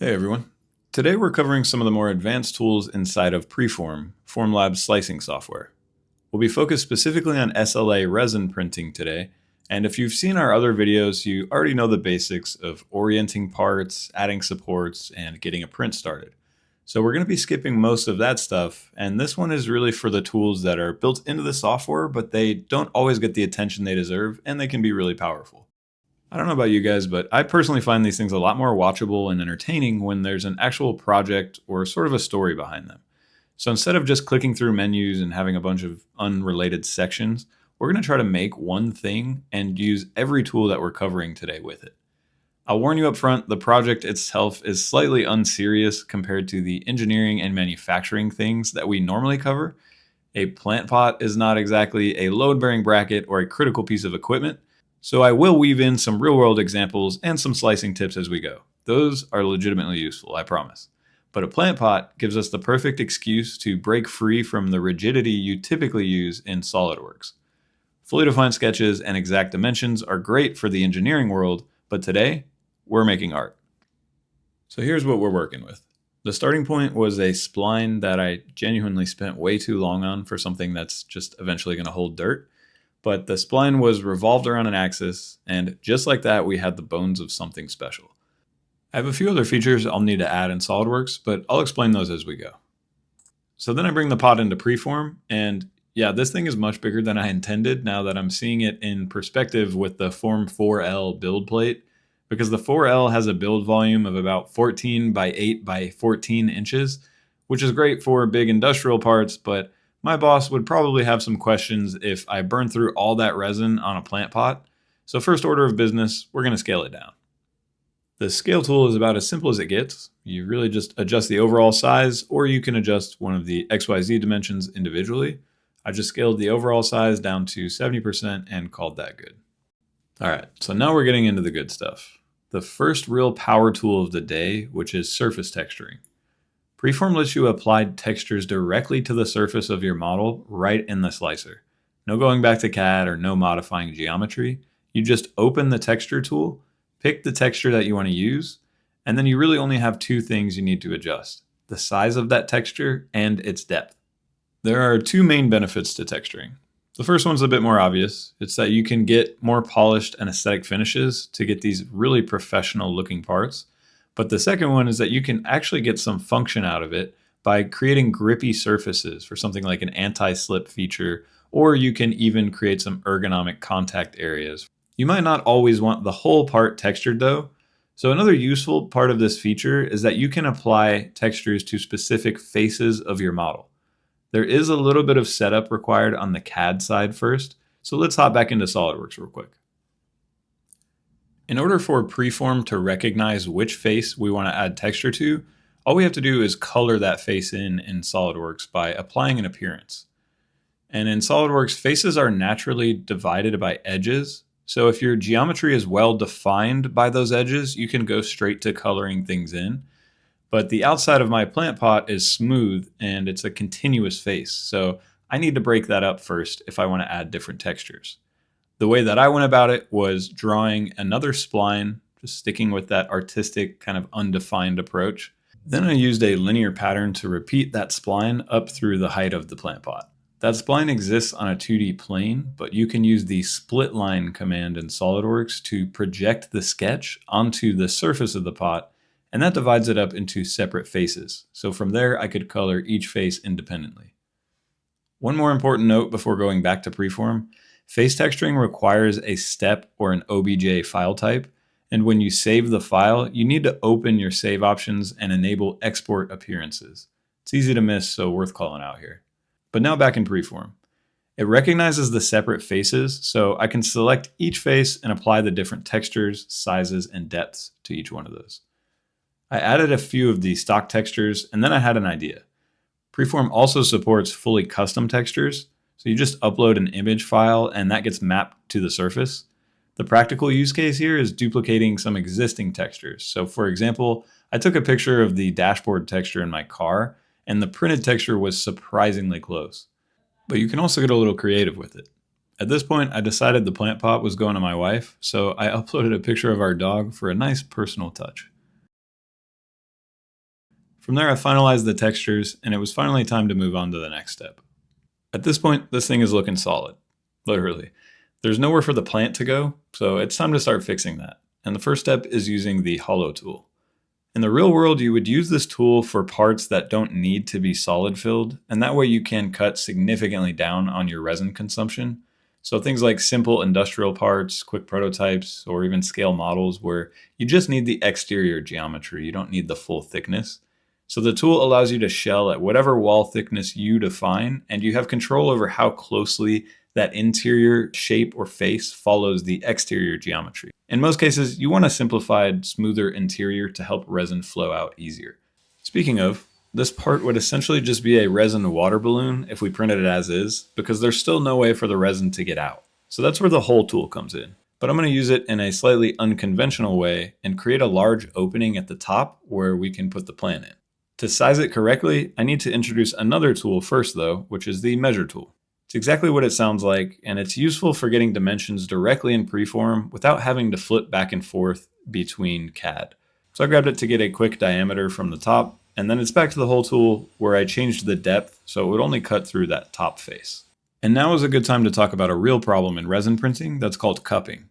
Hey everyone. Today we're covering some of the more advanced tools inside of PreForm, Formlabs slicing software. We'll be focused specifically on SLA resin printing today, and if you've seen our other videos, you already know the basics of orienting parts, adding supports, and getting a print started. So we're going to be skipping most of that stuff, and this one is really for the tools that are built into the software, but they don't always get the attention they deserve, and they can be really powerful. I don't know about you guys, but I personally find these things a lot more watchable and entertaining when there's an actual project or sort of a story behind them. So instead of just clicking through menus and having a bunch of unrelated sections, we're going to try to make one thing and use every tool that we're covering today with it. I'll warn you up front, the project itself is slightly unserious compared to the engineering and manufacturing things that we normally cover. A plant pot is not exactly a load-bearing bracket or a critical piece of equipment, so I will weave in some real-world examples and some slicing tips as we go. Those are legitimately useful, I promise. But a plant pot gives us the perfect excuse to break free from the rigidity you typically use in SolidWorks. Fully defined sketches and exact dimensions are great for the engineering world, but today, we're making art. So here's what we're working with. The starting point was a spline that I genuinely spent way too long on for something that's just eventually going to hold dirt. But the spline was revolved around an axis, and just like that, we had the bones of something special. I have a few other features I'll need to add in SolidWorks, but I'll explain those as we go. So then I bring the pot into PreForm, and yeah, this thing is much bigger than I intended now that I'm seeing it in perspective with the Form 4L build plate, because the 4L has a build volume of about 14 by 8 by 14 inches, which is great for big industrial parts, but my boss would probably have some questions if I burn through all that resin on a plant pot. So first order of business, we're going to scale it down. The scale tool is about as simple as it gets. You really just adjust the overall size, or you can adjust one of the XYZ dimensions individually. I just scaled the overall size down to 70% and called that good. All right, so now we're getting into the good stuff. The first real power tool of the day, which is surface texturing. PreForm lets you apply textures directly to the surface of your model right in the slicer. No going back to CAD or no modifying geometry. You just open the texture tool, pick the texture that you want to use, and then you really only have two things you need to adjust: the size of that texture and its depth. There are two main benefits to texturing. The first one's a bit more obvious. It's that you can get more polished and aesthetic finishes to get these really professional looking parts. But the second one is that you can actually get some function out of it by creating grippy surfaces for something like an anti-slip feature, or you can even create some ergonomic contact areas. You might not always want the whole part textured though. So another useful part of this feature is that you can apply textures to specific faces of your model. There is a little bit of setup required on the CAD side first, so let's hop back into SolidWorks real quick. In order for PreForm to recognize which face we want to add texture to, all we have to do is color that face in SolidWorks by applying an appearance. And in SolidWorks, faces are naturally divided by edges. So if your geometry is well defined by those edges, you can go straight to coloring things in. But the outside of my plant pot is smooth and it's a continuous face. So I need to break that up first if I want to add different textures. The way that I went about it was drawing another spline, just sticking with that artistic kind of undefined approach. Then I used a linear pattern to repeat that spline up through the height of the plant pot. That spline exists on a 2D plane, but you can use the split line command in SolidWorks to project the sketch onto the surface of the pot, and that divides it up into separate faces. So from there, I could color each face independently. One more important note before going back to PreForm: face texturing requires a step or an OBJ file type, and when you save the file, you need to open your save options and enable export appearances. It's easy to miss, so worth calling out here. But now back in PreForm. It recognizes the separate faces, so I can select each face and apply the different textures, sizes, and depths to each one of those. I added a few of the stock textures, and then I had an idea. PreForm also supports fully custom textures, so you just upload an image file and that gets mapped to the surface. The practical use case here is duplicating some existing textures. So for example, I took a picture of the dashboard texture in my car, and the printed texture was surprisingly close. But you can also get a little creative with it. At this point, I decided the plant pot was going to my wife, so I uploaded a picture of our dog for a nice personal touch. From there, I finalized the textures, and it was finally time to move on to the next step. At this point, this thing is looking solid. Literally. There's nowhere for the plant to go, so it's time to start fixing that. And the first step is using the hollow tool. In the real world, you would use this tool for parts that don't need to be solid filled, and that way you can cut significantly down on your resin consumption. So things like simple industrial parts, quick prototypes, or even scale models where you just need the exterior geometry, you don't need the full thickness. So the tool allows you to shell at whatever wall thickness you define, and you have control over how closely that interior shape or face follows the exterior geometry. In most cases, you want a simplified, smoother interior to help resin flow out easier. Speaking of, this part would essentially just be a resin water balloon if we printed it as is, because there's still no way for the resin to get out. So that's where the hole tool comes in. But I'm going to use it in a slightly unconventional way and create a large opening at the top where we can put the plant in. To size it correctly, I need to introduce another tool first though, which is the measure tool. It's exactly what it sounds like, and it's useful for getting dimensions directly in PreForm without having to flip back and forth between CAD. So I grabbed it to get a quick diameter from the top, and then it's back to the hole tool where I changed the depth so it would only cut through that top face. And now is a good time to talk about a real problem in resin printing that's called cupping.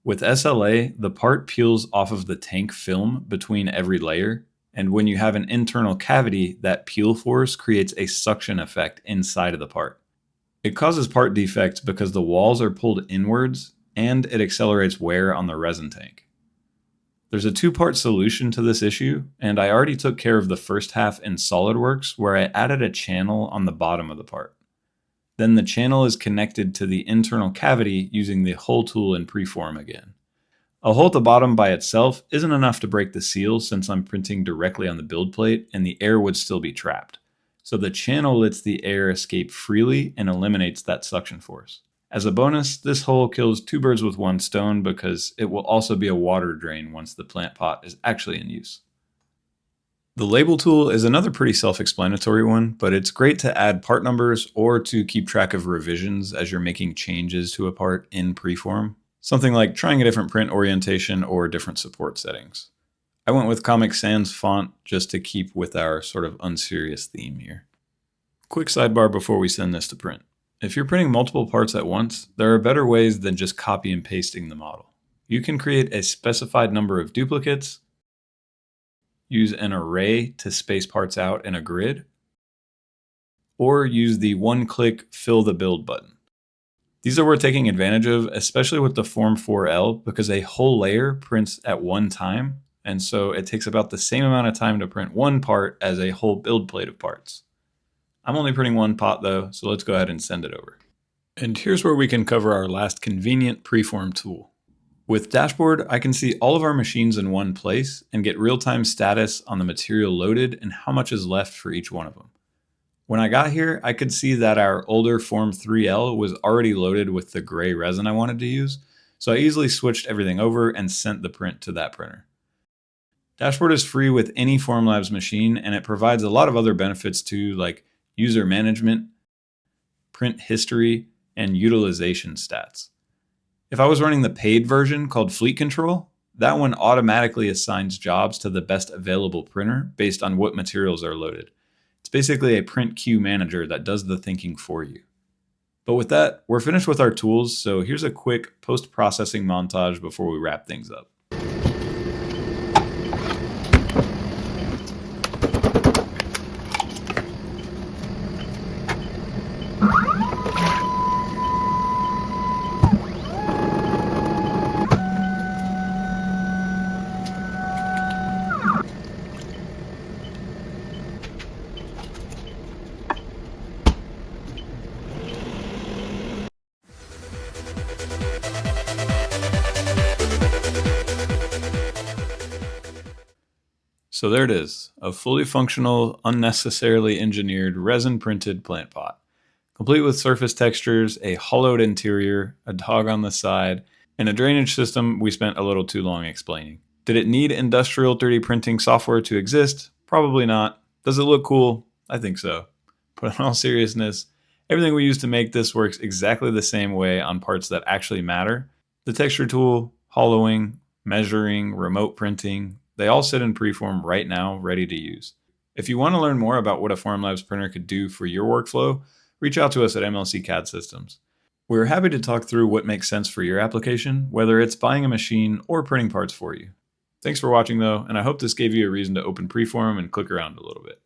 With SLA, the part peels off of the tank film between every layer, and when you have an internal cavity, that peel force creates a suction effect inside of the part. It causes part defects because the walls are pulled inwards and it accelerates wear on the resin tank. There's a two-part solution to this issue, and I already took care of the first half in SolidWorks where I added a channel on the bottom of the part. Then the channel is connected to the internal cavity using the hole tool in PreForm again. A hole at the bottom by itself isn't enough to break the seal since I'm printing directly on the build plate and the air would still be trapped. So the channel lets the air escape freely and eliminates that suction force. As a bonus, this hole kills two birds with one stone because it will also be a water drain once the plant pot is actually in use. The label tool is another pretty self-explanatory one, but it's great to add part numbers or to keep track of revisions as you're making changes to a part in PreForm. Something like trying a different print orientation or different support settings. I went with Comic Sans font just to keep with our sort of unserious theme here. Quick sidebar before we send this to print. If you're printing multiple parts at once, there are better ways than just copy and pasting the model. You can create a specified number of duplicates, use an array to space parts out in a grid, or use the one-click fill the build button. These are worth taking advantage of, especially with the Form 4L, because a whole layer prints at one time, and so it takes about the same amount of time to print one part as a whole build plate of parts. I'm only printing one pot though, so let's go ahead and send it over. And here's where we can cover our last convenient PreForm tool. With Dashboard, I can see all of our machines in one place and get real-time status on the material loaded and how much is left for each one of them. When I got here, I could see that our older Form 3L was already loaded with the gray resin I wanted to use, so I easily switched everything over and sent the print to that printer. Dashboard is free with any Formlabs machine, and it provides a lot of other benefits too, like user management, print history, and utilization stats. If I was running the paid version called Fleet Control, that one automatically assigns jobs to the best available printer based on what materials are loaded. It's basically a print queue manager that does the thinking for you. But with that, we're finished with our tools, so here's a quick post-processing montage before we wrap things up. So there it is, a fully functional, unnecessarily engineered resin-printed plant pot, complete with surface textures, a hollowed interior, a dog on the side, and a drainage system we spent a little too long explaining. Did it need industrial 3D printing software to exist? Probably not. Does it look cool? I think so. But in all seriousness, everything we use to make this works exactly the same way on parts that actually matter. The texture tool, hollowing, measuring, remote printing, they all sit in PreForm right now, ready to use. If you want to learn more about what a Formlabs printer could do for your workflow, reach out to us at MLC CAD Systems. We're happy to talk through what makes sense for your application, whether it's buying a machine or printing parts for you. Thanks for watching though, and I hope this gave you a reason to open PreForm and click around a little bit.